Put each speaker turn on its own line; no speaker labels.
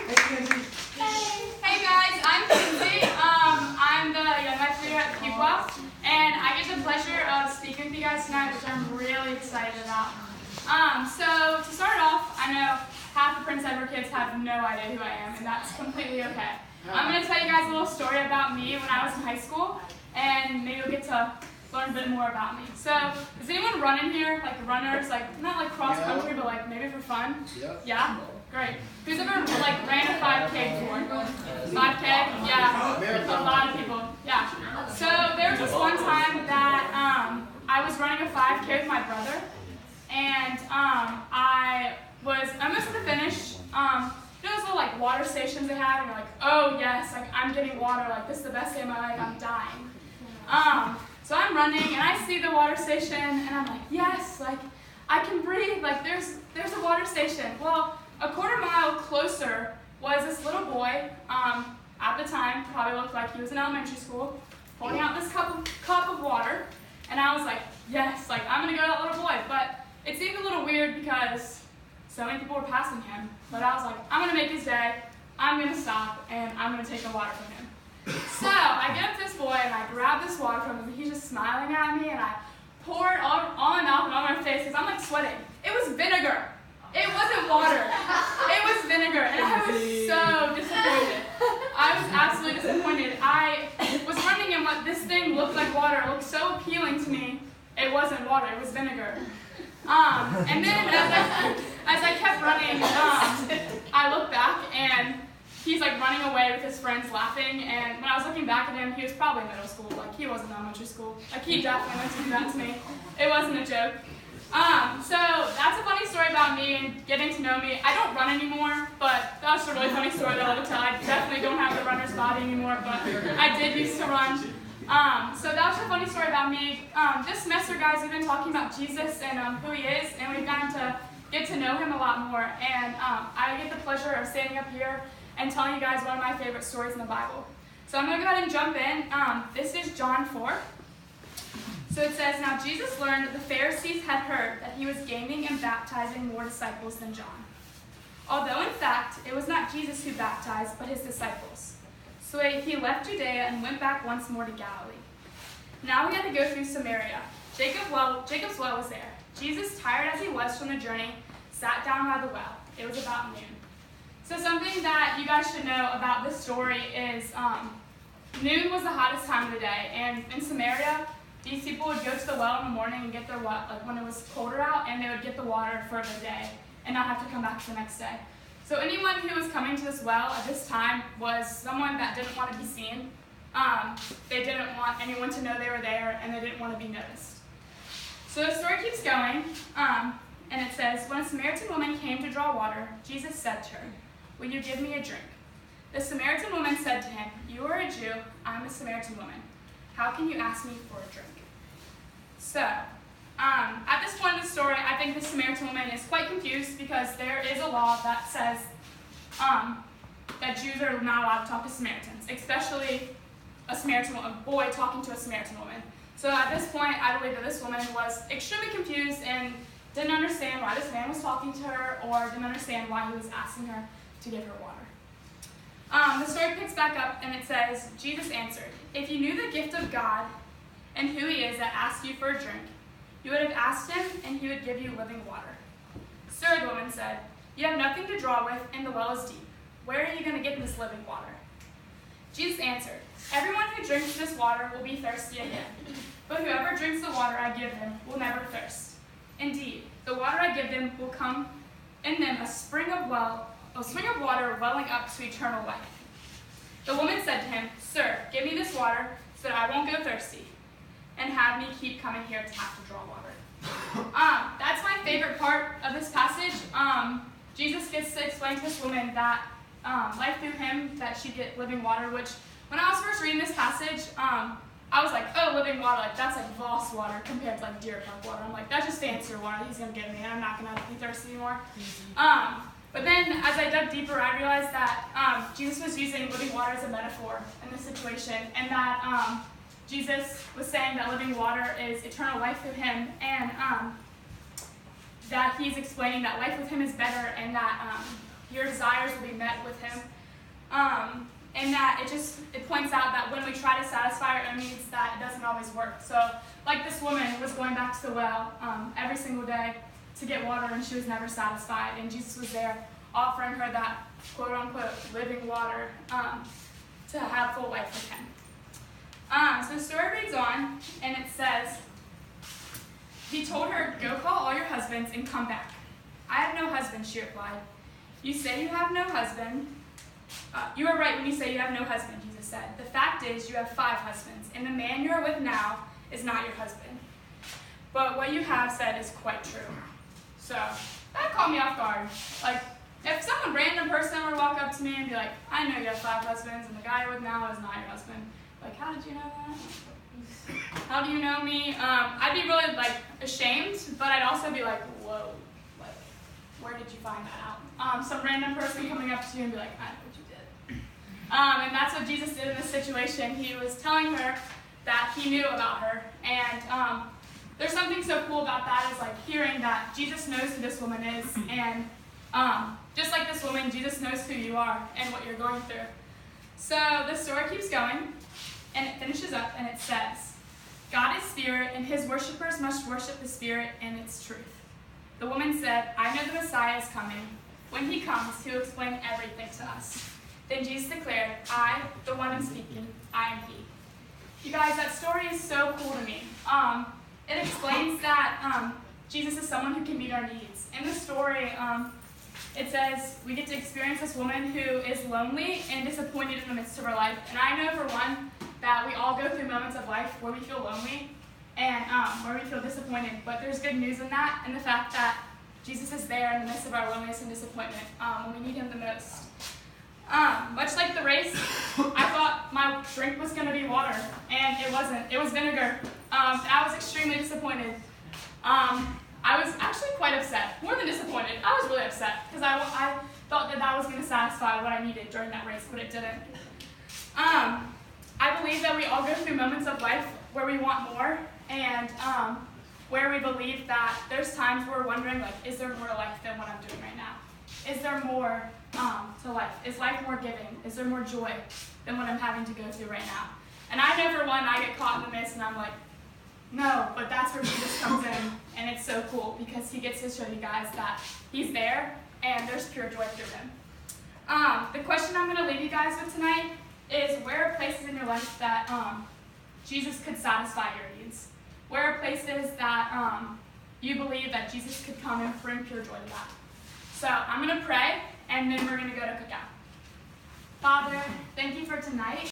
Hey guys, I'm Kinsey. I'm the young life leader at Pequot, and I get the pleasure of speaking with you guys tonight, which I'm really excited about. So to start off, I know half the Prince Edward kids have no idea who I am, and that's completely okay. I'm going to tell you guys a little story about me when I was in high school, and maybe you'll get to learn a bit more about me. So, does anyone run in here, like runners, like not like cross country, but like maybe for fun? Yeah? Great. Who's ever like ran a 5K before? 5K? Yeah. A lot of people. Yeah. So there was this one time that I was running a 5K with my brother, and I was almost at the finish. You know those little like water stations they have, and you're like, oh yes, like I'm getting water, like this is the best day of my life, I'm dying. So I'm running and I see the water station and I'm like, yes, like I can breathe, like there's a water station. Well, a quarter mile closer was this little boy, at the time, probably looked like he was in elementary school, holding out this cup of water, and I was like, yes, like I'm gonna go to that little boy. But it seemed a little weird because so many people were passing him, but I was like, I'm gonna make his day, I'm gonna stop, and I'm gonna take the water from him. So I get up to this boy and I grab this water from him. He's just smiling at me, and I pour it all in my mouth and on my face because I'm like sweating. It was vinegar. It wasn't water. It was vinegar, and I was so disappointed. I was absolutely disappointed. I was running in what this thing looked like water. It looked so appealing to me. It wasn't water. It was vinegar. And then as I kept running, I looked back and he's like running away with his friends laughing, and when I was looking back at him, he was probably in middle school, like he wasn't in elementary school. Like he definitely meant to do that to me. It wasn't a joke. So that's a funny story about me and getting to know me. I don't run anymore, but that's a really funny story that I will tell. I definitely don't have the runner's body anymore, but I did used to run. So that was a funny story about me. This semester, guys, we've been talking about Jesus and who he is, and we've gotten to get to know him a lot more. And I get the pleasure of standing up here and telling you guys one of my favorite stories in the Bible. So I'm going to go ahead and jump in. This is John 4. So it says, now Jesus learned that the Pharisees had heard that he was gaining and baptizing more disciples than John. Although in fact, it was not Jesus who baptized, but his disciples. So he left Judea and went back once more to Galilee. Now he had to go through Samaria. Jacob's well was there. Jesus, tired as he was from the journey, sat down by the well. It was about noon. So something that you guys should know about this story is noon was the hottest time of the day, and in Samaria, these people would go to the well in the morning and get their water, like when it was colder out, and they would get the water for the day and not have to come back the next day. So anyone who was coming to this well at this time was someone that didn't want to be seen. They didn't want anyone to know they were there, and they didn't want to be noticed. So the story keeps going, and it says, when a Samaritan woman came to draw water, Jesus said to her, will you give me a drink? The Samaritan woman said to him, you are a Jew, I'm a Samaritan woman. How can you ask me for a drink? So, at this point in the story, I think the Samaritan woman is quite confused because there is a law that says that Jews are not allowed to talk to Samaritans, especially a boy talking to a Samaritan woman. So at this point, I believe that this woman was extremely confused and didn't understand why this man was talking to her, or didn't understand why he was asking her to give her water. The story picks back up and it says, Jesus answered, if you knew the gift of God and who he is that asked you for a drink, you would have asked him and he would give you living water. Sir, the woman said, you have nothing to draw with and the well is deep. Where are you going to get this living water? Jesus answered, everyone who drinks this water will be thirsty again, but whoever drinks the water I give them will never thirst. Indeed, the water I give them will come in them a spring of water welling up to eternal life. The woman said to him, sir, give me this water so that I won't go thirsty, and have me keep coming here to have to draw water. That's my favorite part of this passage. Jesus gets to explain to this woman that life through him, that she'd get living water, which when I was first reading this passage, I was like, oh, living water, like that's like Voss water compared to like Deer Park water. I'm like, that's just fancier water he's going to give me, and I'm not going to be thirsty anymore. But then as I dug deeper, I realized that Jesus was using living water as a metaphor in this situation, and that Jesus was saying that living water is eternal life through him, and that he's explaining that life with him is better, and that your desires will be met with him. And that it points out that when we try to satisfy our own needs, that it doesn't always work. So like this woman was going back to the well every single day to get water, and she was never satisfied. And Jesus was there offering her that quote unquote living water to have full life with him. So the story reads on, and it says, he told her, "Go call all your husbands and come back." "I have no husband," she replied. "You say you have no husband. You are right when you say you have no husband," Jesus said. "The fact is you have 5 husbands, and the man you are with now is not your husband. But what you have said is quite true." So that caught me off guard. Like, if some random person would walk up to me and be like, "I know you have 5 husbands, and the guy you're with now is not your husband." Like, how did you know that? How do you know me? I'd be really ashamed, but I'd also be like, whoa, where did you find that out? Some random person coming up to you and be like, "I know what you did." And that's what Jesus did in this situation. He was telling her that he knew about her. And there's something so cool about that, is hearing that Jesus knows who this woman is. And just like this woman, Jesus knows who you are and what you're going through. So the story keeps going, and it finishes up, and it says, "God is spirit, and his worshipers must worship the spirit and its truth." The woman said, "I know the Messiah is coming. When he comes, he will explain everything to us." Then Jesus declared, "I, the one I'm speaking, I am he." You guys, that story is so cool to me. It explains that Jesus is someone who can meet our needs. In the story, it says we get to experience this woman who is lonely and disappointed in the midst of her life. And I know, for one, that we all go through moments of life where we feel lonely and where we feel disappointed. But there's good news in that, and the fact that Jesus is there in the midst of our loneliness and disappointment when we need him the most. Much like the race, I thought my drink was going to be water, and it wasn't. It was vinegar. I was extremely disappointed. I was actually quite upset, more than disappointed. I was really upset because I thought that was going to satisfy what I needed during that race, but it didn't. I believe that we all go through moments of life where we want more, and where we believe that there's times where we're wondering, is there more to life than what I'm doing right now? Is there more to life? Is life more giving? Is there more joy than what I'm having to go through right now? And I know, for one, I get caught in the mist, and I'm like, no, but that's where Jesus comes in, and it's so cool because he gets to show you guys that he's there and there's pure joy through him. The question I'm going to leave you guys with tonight is, where are places in your life that Jesus could satisfy your needs? Where are places that you believe that Jesus could come and bring pure joy to that? So I'm going to pray, and then we're going to go to cookout. Father, thank you for tonight.